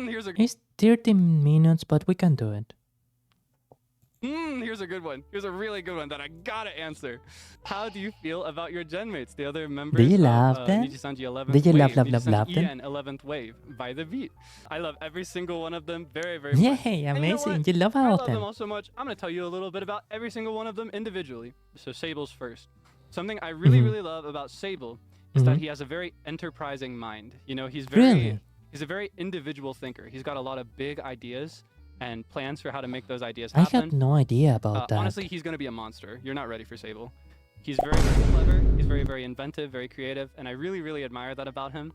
Here's a It's 30 minutes, but we can do it. here's a good one. Here's a really good one that I gotta answer. How do you feel about your gen mates, the other members Do you of love them? Nijisanji 11th Do you Wave, love Nijisanji them? EN 11th Wave by the beat? I love every single one of them very, very Yay, much. And you know amazing. what? You love I all of love them them. all so much. I'm gonna tell you a little bit about every single one of them individually. So Sable's first. Something I really, Mhm. really love about Sable is that Mhm. he has a very enterprising mind. You know, he's Really? a very individual thinker. He's got a lot of big ideas and plans for how to make those ideas I happen. had no idea about that. Honestly, he's going to be a monster. You're not ready for Sable. He's very, very clever. He's very, very inventive, very creative, and I really, really admire that about him.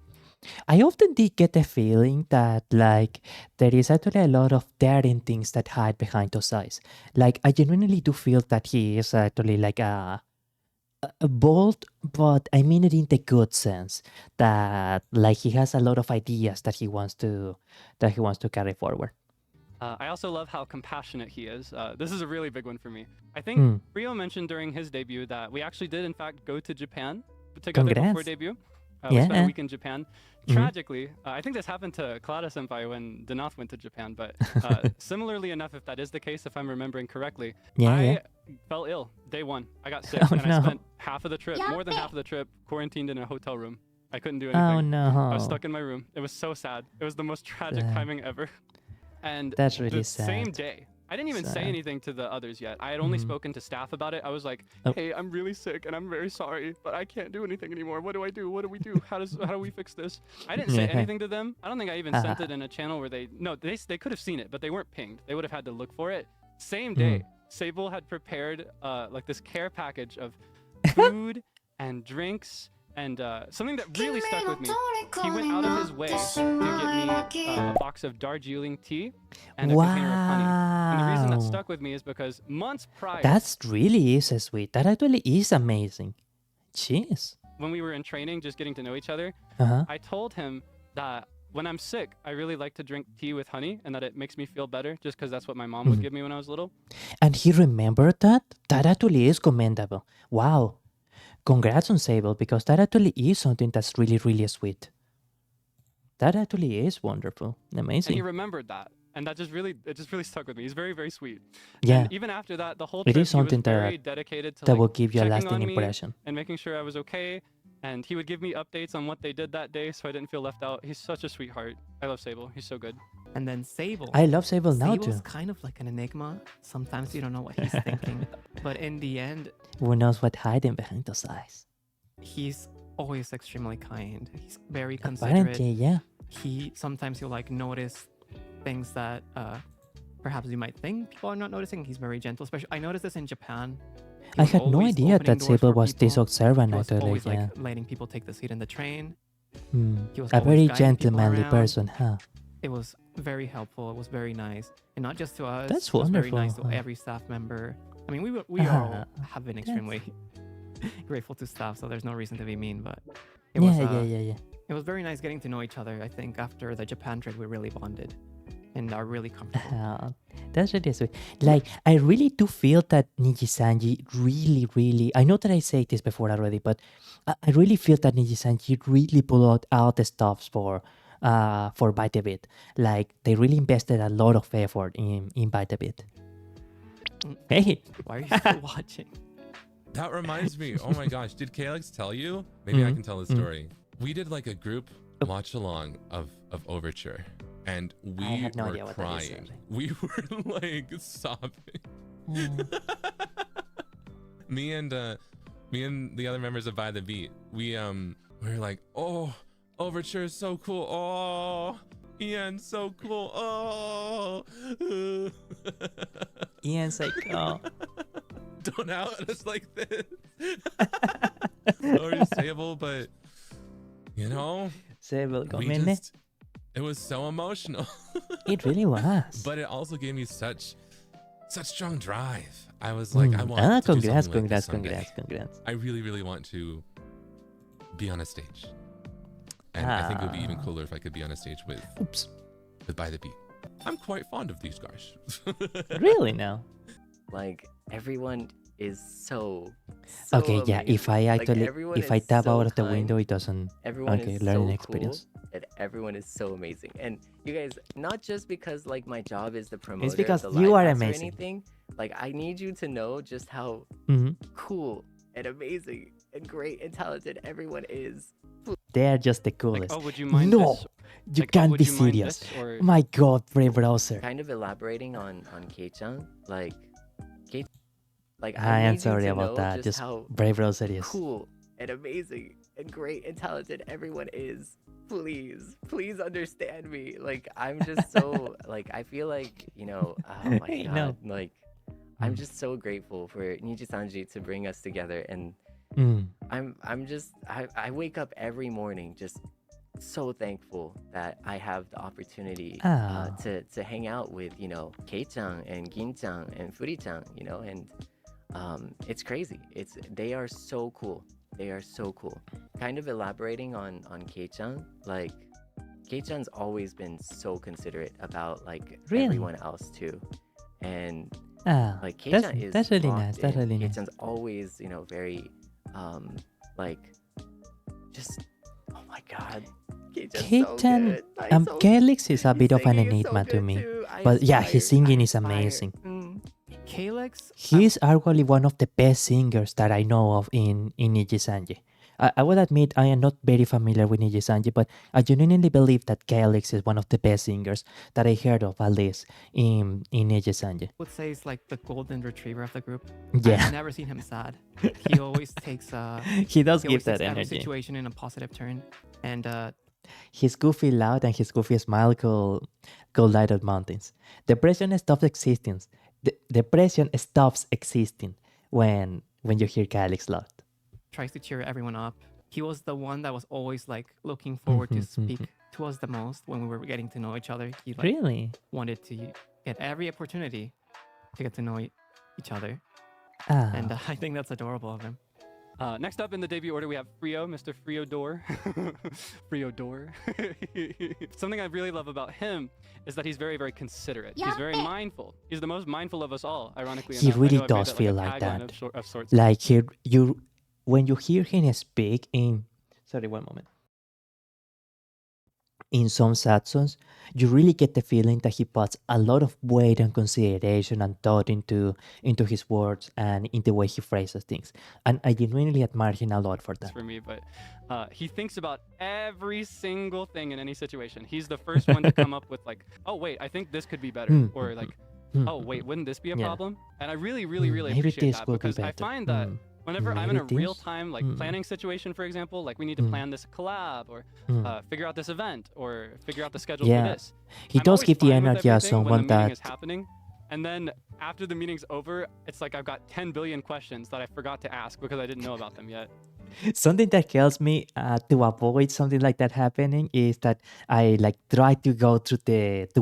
I often did get the feeling that like there is actually a lot of daring things that hide behind those eyes. Like I genuinely do feel that he is actually like a bold, but I mean it in the good sense. That like he has a lot of ideas that he wants to carry forward. I also love how compassionate he is. This is a really big one for me. I think Hmm. Rio mentioned during his debut that we actually did, in fact, go to Japan together before Congrats. debut. We spent a Yeah. week in Japan. Tragically, I think this happened to Clara Senpai when Danath went to Japan, but similarly enough, if that is the case, if I'm remembering correctly, Yeah, I yeah. fell ill day one. I got sick, Oh, and no. I spent half of the trip, more than half of the trip, quarantined in a hotel room. I couldn't do anything. Oh no. I was stuck in my room. It was so sad. It was the most tragic Sad. timing ever. And That's really the same sad. day, I didn't even say Sad. anything to the others yet. I had only spoken to staff about it. I was like, Oh. "Hey, I'm really sick and I'm very sorry, but I can't do anything anymore. What do I do? What do we do? How do we fix this?" I didn't say Yeah. anything to them. I don't think I even sent it in a channel where they could have seen it, but they weren't pinged. They would have had to look for it. Same day, Sable had prepared like this care package of food and drinks. And something that really stuck with me, he went out of his way to get me a box of Darjeeling tea and a container of honey. And the reason that Wow. stuck with me is because months prior, That's really is sweet. That actually is amazing. Jeez. when we were in training, just getting to know each other, Uh-huh. I told him that when I'm sick, I really like to drink tea with honey and that it makes me feel better just because that's what my mom would give me when I was little. And he remembered that? That actually is commendable. Wow. Congrats on Sable, because that actually is something that's really, really sweet. That actually is wonderful. And he Amazing. remembered that. And that just really stuck with me. He's very, very sweet. Yeah. And even after that, the whole It trip, is something he was very that dedicated to that like, will give you a checking lasting on me impression. and making sure I was okay. And he would give me updates on what they did that day so I didn't feel left out. He's such a sweetheart. I love Sable. He's so good. And then Sable. I love Sable now Sable's too. kind of like an enigma. Sometimes you don't know what he's thinking. But in the end, Who knows what hiding behind those eyes? he's always extremely kind. He's very considerate. Apparently, yeah. He sometimes he'll like notice things that perhaps you might think people are not noticing. He's very gentle. Especially, I noticed this in Japan. He I was had no always idea opening that doors Sable for was this people. observant He was actually, always yeah. like letting people take the seat in the train. He was A always very guiding people gentlemanly around. person, huh? It was very helpful. It was very nice, and not just to us. That's it was very nice wonderful, to huh? every staff member. I mean, we all have been extremely grateful to staff, so there's no reason to be mean. But it was Yeah. it was very nice getting to know each other. I think after the Japan trip, we really bonded and are really comfortable. That's really sweet. Like, I really do feel that Nijisanji really, I know that I said this before already, but I really feel that Nijisanji really pulled out the stops for Bite a Bit. Like, they really invested a lot of effort in Bite a Bit. Hey, Why are you still watching? That reminds me. Oh my gosh. Did Kalex tell you? Maybe I Mhm. can tell the story. We did like a group watch along of Overture. And we had no were idea what that is, crying. actually. We were like sobbing. me and the other members of By the Beat, we were like, oh, Overture is so cool. Oh, Ian's so cool. Oh. Ian's like, oh. Don't out us like this. Or Sable, but you know, Sable, it was so emotional. It really was. But it also gave me such strong drive. I was like, I want to do congrats, something like this congrats. someday. I really want to be on a stage. And I think it would be even cooler if I could be on a stage with By the Beat. I'm quite fond of these guys. Really now? Like everyone is so Okay, yeah. If amazing. I Like actually, everyone if I is tap so out of the window, kind. it doesn't. Everyone Okay, is learning so experience. cool, and everyone is so amazing. And you guys, not just because like my job is the It's promoter of because the you live are house or amazing. anything, like I need you to know just how hmm cool and amazing and great and talented everyone is. They are just the Like, coolest. oh, would you mind No, this? you Like, oh, can't would be you mind serious. this? Or My God, Brave browser. Kind of elaborating on Kei-chan, like Kei, like I I am need you sorry to about know that. just Just how Brave browser is. cool and amazing and great and talented everyone is. Please understand me. Like I'm just so like I feel like, oh my I god, know. like I'm Mm. just so grateful for Nijisanji to bring us together, and Mm. I wake up every morning just so thankful that I have the opportunity Ah. to hang out with Kei-chan and Gin-chan and Furi-chan, and it's crazy. They are so cool. They are so cool. Kind of elaborating on Kei-chan, like Kei-chan's always been so considerate about like Really? everyone else too, and Ah. like That's Kei-chan is that's really locked nice. That's in. really nice. Kei-chan's always very like just oh my god, Kei-chan's so Kei-chan, good. Calyx is a His bit of an singing is so enigma to good me. too. But yeah, his singing I is aspire. amazing. Calyx, He is arguably one of the best singers that I know of in Nijisanji. I would admit I am not very familiar with Nijisanji, but I genuinely believe that Calyx is one of the best singers that I heard of, at least in Nijisanji. would say, is like the golden retriever of the group. Yeah. I've never seen him sad. He always takes He does he give always that takes every energy. situation in a positive turn. And His goofy laugh and his goofy smile could light up mountains. Depression stops existing. Depression stops existing when you hear Calyx laugh. tries to cheer everyone up. He was the one that was always like looking forward to speak to us the most when we were getting to know each other. He like Really? wanted to get every opportunity to get to know each other. Ah. And I think that's adorable of him. next up in the debut order, we have Frio, Mr. Friodor. Friodor. Something I really love about him is that he's very, very considerate. He's very mindful. He's the most mindful of us all, ironically He enough. I really know I've made does that, feel a like tagline that. of sorts. Like when you hear him speak in, sorry, one moment. In some sad songs, you really get the feeling that he puts a lot of weight and consideration and thought into his words and in the way he phrases things. And I genuinely admire him a lot for that. For me, but he thinks about every single thing in any situation. He's the first one to come up with like, oh wait, I think this could be better, or like, oh wait, wouldn't this be a Yeah. problem? And I really, really, really Maybe appreciate this that would be because I better. find that whenever I'm in a Maybe this? real-time like planning situation, for example, like we need to plan this collab or figure out this event or figure out the schedule Yeah. for this. He I'm does always give the fine with energy as everything when someone the meeting that is happening, and then after the meeting's over, it's like I've got 10 billion questions that I forgot to ask because I didn't know about them yet. something that helps me to avoid something like that happening is that I like try to go to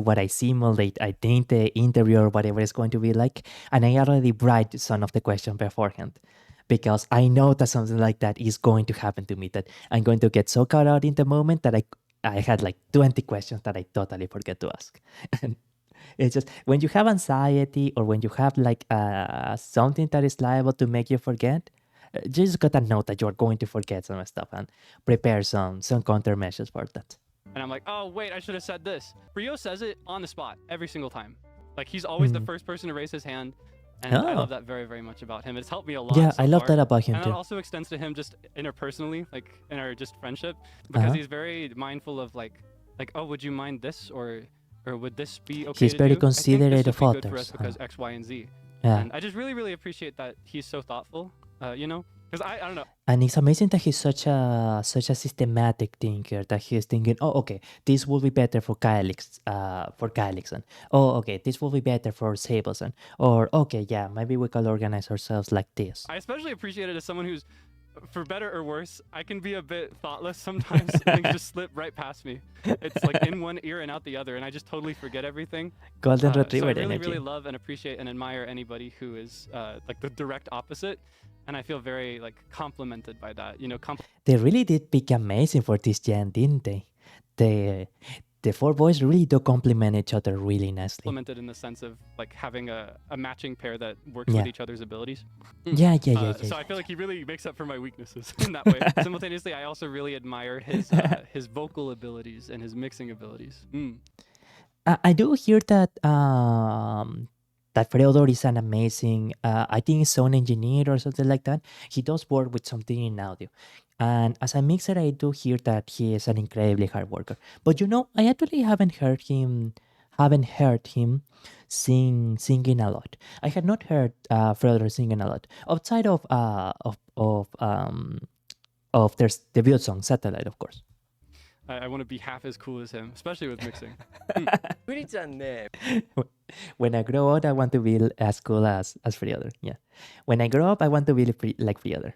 what I simulate. I think the interview or whatever is going to be like, and I already write some of the question beforehand because I know that something like that is going to happen to me. That I'm going to get so caught out in the moment that I had like 20 questions that I totally forget to ask. And it's just when you have anxiety or when you have like something that is liable to make you forget, you just gotta know that you're going to forget some stuff and prepare some countermeasures for that. And I'm like, oh wait, I should have said this. Rio says it on the spot every single time. Like he's always the first person to raise his hand. And I Oh. love that very, very much about him. It's helped me a lot. Yeah, so I love far. that about him And too. that also extends to him just interpersonally, like in our just friendship, because Uh-huh. he's very mindful of like, oh, would you mind this or would this be okay? He's to very do? I think considerate this of would be good for others, us because huh? X, Y, and Z. Yeah. And I just really, really appreciate that he's so thoughtful. Because I don't know. And it's amazing that he's such a systematic thinker that he's thinking, oh, okay, this will be better for Calyx, and oh, okay, this will be better for Sableson, or okay, yeah, maybe we can organize ourselves like this. I especially appreciate it as someone who's, for better or worse, I can be a bit thoughtless sometimes. Things just slip right past me. It's like in one ear and out the other, and I just totally forget everything. Golden So retriever I really, energy. really love and appreciate and admire anybody who is like the direct opposite, and I feel very like complimented by that. They really did pick amazing for this gen, didn't they? the four boys really do complement each other really nicely. Implemented in the sense of like having a matching pair that works Yeah. with each other's abilities. So I feel like he really makes up for my weaknesses in that way. Simultaneously, I also really admire his vocal abilities and his mixing abilities. I do hear that that Freodor is an amazing, I think sound engineer or something like that. He does work with something in audio. And as a mixer, I do hear that he is an incredibly hard worker. But I actually haven't heard him singing a lot. I had not heard Freodor singing a lot outside of their debut song Satellite, of course. I want to be half as cool as him, especially with mixing. Furi-chan ne. When I grow up, I want to be as cool as Freodor. Yeah. When I grow up, I want to be like Freodor.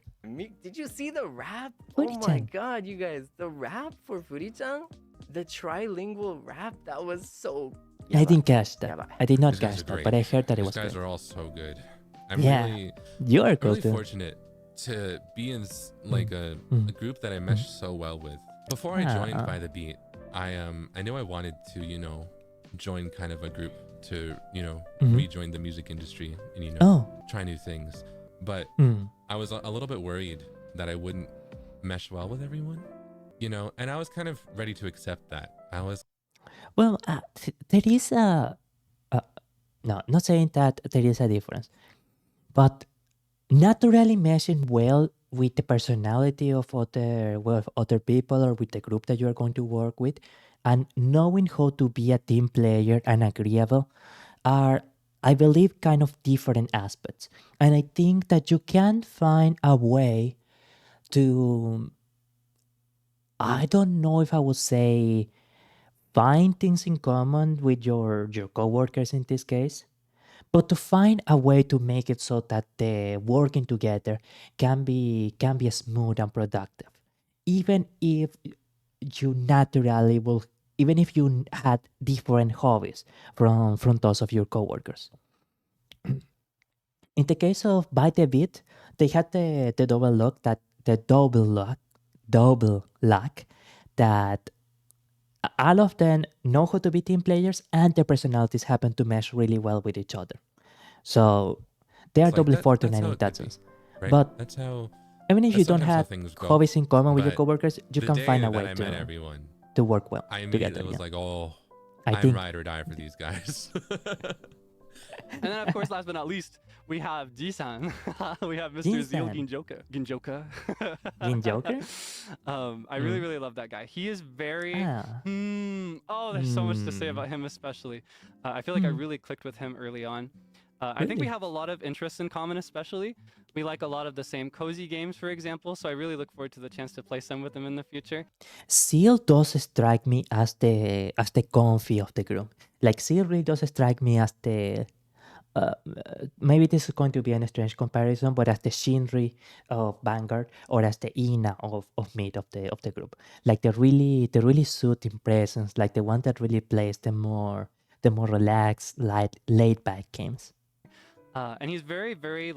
Did you see the rap? Oh my Furi-chan. god, you guys. The rap for Furi-chan? The trilingual rap? That was so... I didn't catch that. Yaba. I did not These guys catch are that, great. but I heard that it These was guys great. are all so good. I'm Yeah. really, You are cool really too. fortunate to be in like a group that I mesh so well with. Before I joined Ah. By the Beat, I knew I wanted to, join kind of a group to, rejoin the music industry and, Oh. try new things. But Mm. I was a little bit worried that I wouldn't mesh well with everyone, and I was kind of ready to accept that. I was Well, there is no, not saying that there is a difference, but naturally meshing well with the personality of other people or with the group that you are going to work with, and knowing how to be a team player and agreeable are, I believe, kind of different aspects. And I think that you can find a way to, I don't know if I would say find things in common with your coworkers in this case, but to find a way to make it so that the working together can be smooth and productive, even if you naturally will, even if you had different hobbies from those of your coworkers. In the case of By the Beat, they had the double luck that all of them know how to be team players and their personalities happen to mesh really well with each other. So they are It's like doubly that's fortunate how in it that could be, sense. right? But That's how even if you that's don't sometimes how have things go. hobbies in common with your But coworkers, you the can day find a that way I met everyone, to work well I together. immediately was Yeah. like, oh, I I'm think ride or die for these guys. And then, of course, last but not least, we have Jisan. We have Mr. Zeal Jisan. Ginjoka. Ginjoker? I really, really love that guy. He is very. Ah. There's so much to say about him, especially. I feel like I really clicked with him early on. I think we Really? have a lot of interests in common, especially. We like a lot of the same cozy games, for example. So I really look forward to the chance to play some with him in the future. Seal does strike me as the comfy of the group. Like Seal really does strike me as the maybe this is going to be a strange comparison, but as the Shinri of Vanguard or as the Ina of mid of the group. Like the really soothing presence, like the one that really plays the more relaxed, laid back games. And he's very, very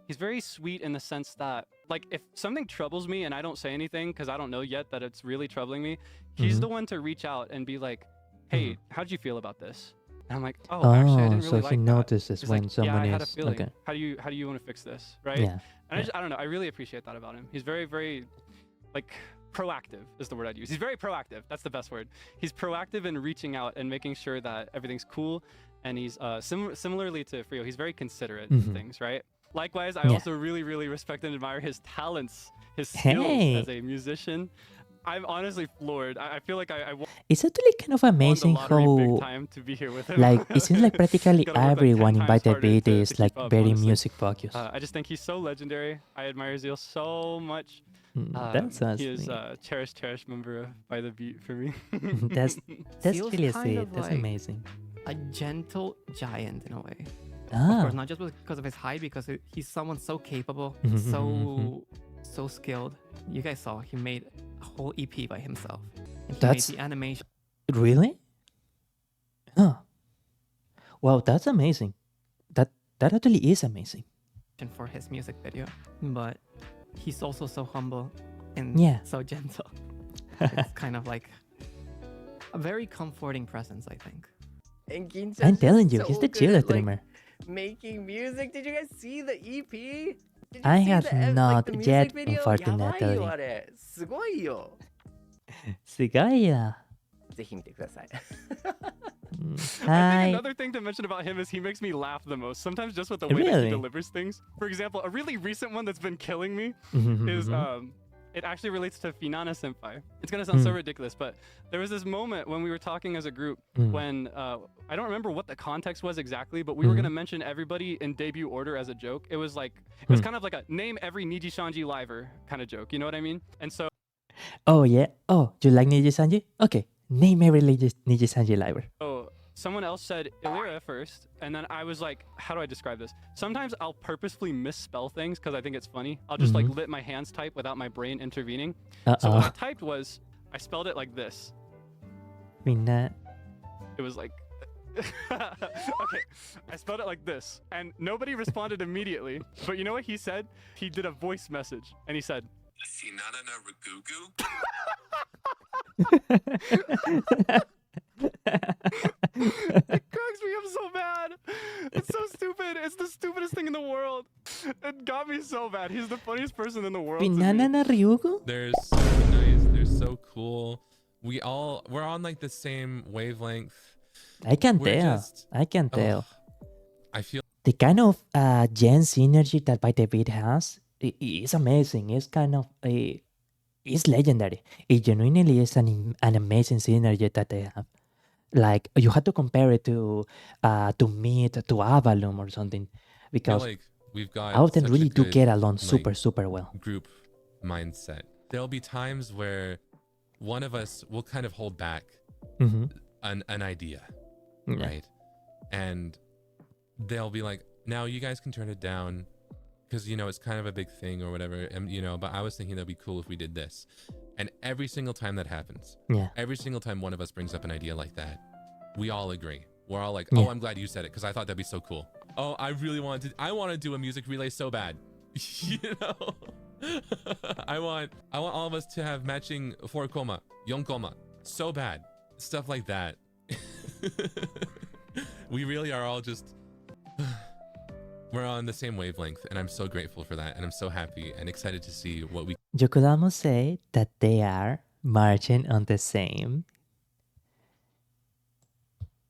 he's very sweet in the sense that if something troubles me and I don't say anything because I don't know yet that it's really troubling me, he's the one to reach out and be like, "Hey, how'd you feel about this?" And I'm like, "Oh, actually, I didn't really so like he that." notices He's when like, someone I had a is feeling. okay. How do you want to fix this, right? Yeah. And I don't know. I really appreciate that about him. He's very, very proactive is the word I'd use. He's very proactive. That's the best word. He's proactive in reaching out and making sure that everything's cool. And he's similarly to Frio, he's very considerate in things, right? Likewise, I Yeah. also really, really respect and admire his talents, his skills Hey. as a musician. I'm honestly floored. I feel like I won It's actually kind of the amazing lottery big how time to be here with him. like it seems like practically Gotta work, 10 everyone in times By the harder Beat to is keep like up, very honestly. music focused. I just think he's so legendary. I admire Zeal so much. That's He is sweet. a cherished member of By the Beat for me. That's Seal's really kind sweet. of That's like amazing. a gentle giant in a way. Of Ah, course, not just because of his height, because he's someone so capable, so skilled. You guys saw he made a whole EP by himself. And he That's- made the animation really? Huh. Wow, that's amazing. That actually is amazing. for his music video, but he's also so humble and Yeah. so gentle. It's kind of like a very comforting presence, I think. And Gincha's I'm just telling you, he's so the good chill at, streamer. making music. Did you guys see the EP? Did you I see have the, like, not the music yet, video? unfortunately. やばいよあれ。すごいよ。すごいよ。ぜひ見てください。Mm, I Hi. think another thing to mention about him is he makes me laugh the most. Sometimes just with the way that Really? he delivers things. For example, a really recent one that's been killing me is it actually relates to Finana Senpai. It's gonna sound so ridiculous, but there was this moment when we were talking as a group when I don't remember what the context was exactly, but we were gonna mention everybody in debut order as a joke. It was kind of like a name every Nijisanji liver kind of joke. You know what I mean? And so Oh, yeah. Oh, you like Nijisanji? Okay. Name every Nijisanji library. someone else said Illyria first, and then I was like, how do I describe this? Sometimes I'll purposefully misspell things because I think it's funny. I'll just like let my hands type without my brain intervening. So what I typed was, I spelled it like this. みんな、 It was like, okay, I spelled it like this, and nobody responded immediately. But you know what he said? He did a voice message, and he said, Sinana na Ragugu? it cracks me up so bad. It's so stupid. It's the stupidest thing in the world. It got me so bad. He's the funniest person in the world. to me. Banana na Ryugu? They're so nice. They're so cool. We're on like the same wavelength. I can We're tell. just- I can tell. I feel The kind of gen synergy that By the Beat has is amazing. It's kind of it's legendary. It genuinely is an amazing synergy that they have. Like you had to compare it to Meet, to Avalon or something, because like we've got all of them such a really do good, get along like, super well. group mindset. There'll be times where one of us will kind of hold back Mm-hmm. an idea, Yeah. right? And they'll be like, now you guys can turn it down because, you know, it's kind of a big thing or whatever. And, you know, but I was thinking that'd be cool if we did this. And every single time that happens, Yeah. every single time one of us brings up an idea like that, we all agree. We're all like, Yeah. oh, I'm glad you said it because I thought that'd be so cool. Oh, I want to do a music relay so bad. You know? I want all of us to have matching 4 koma, 4 koma. So bad. Stuff like that. We really are all just we're on the same wavelength, and I'm so grateful for that, and I'm so happy and excited to see what we You could almost say that they are marching on the same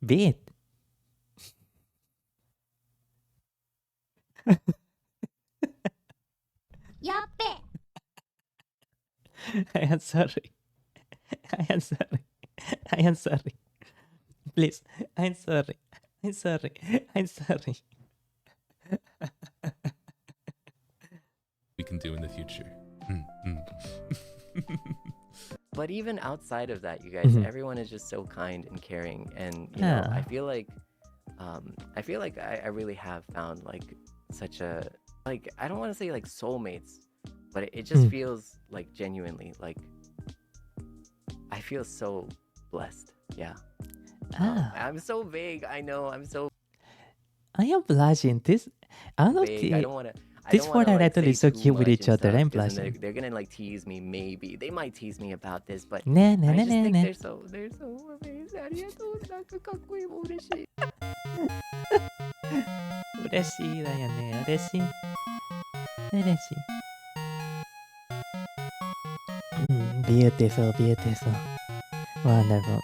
beat. I am sorry. I am sorry. I am sorry. Please, I'm sorry. I'm sorry. I'm sorry. can do in the future. But even outside of that, you guys, Mhm. everyone is just so kind and caring, and you know, I Yeah. feel like, I really have found like such a like I don't want to say like soulmates, but it just Mm. feels like genuinely like I feel so blessed. Yeah. I'm so vague. I know. I'm so I am blushing. This, I don't vague. I don't want to. These four are actually so cute with each other. I'm They're, blushing. they're gonna like tease me. Maybe they might tease me about this, but Na na I na just na think na. they're so amazing. ありがとう。なんかかっこいいもん嬉しい。嬉しいだよね。嬉しい。嬉しい。Beautiful, beautiful. Wonderful.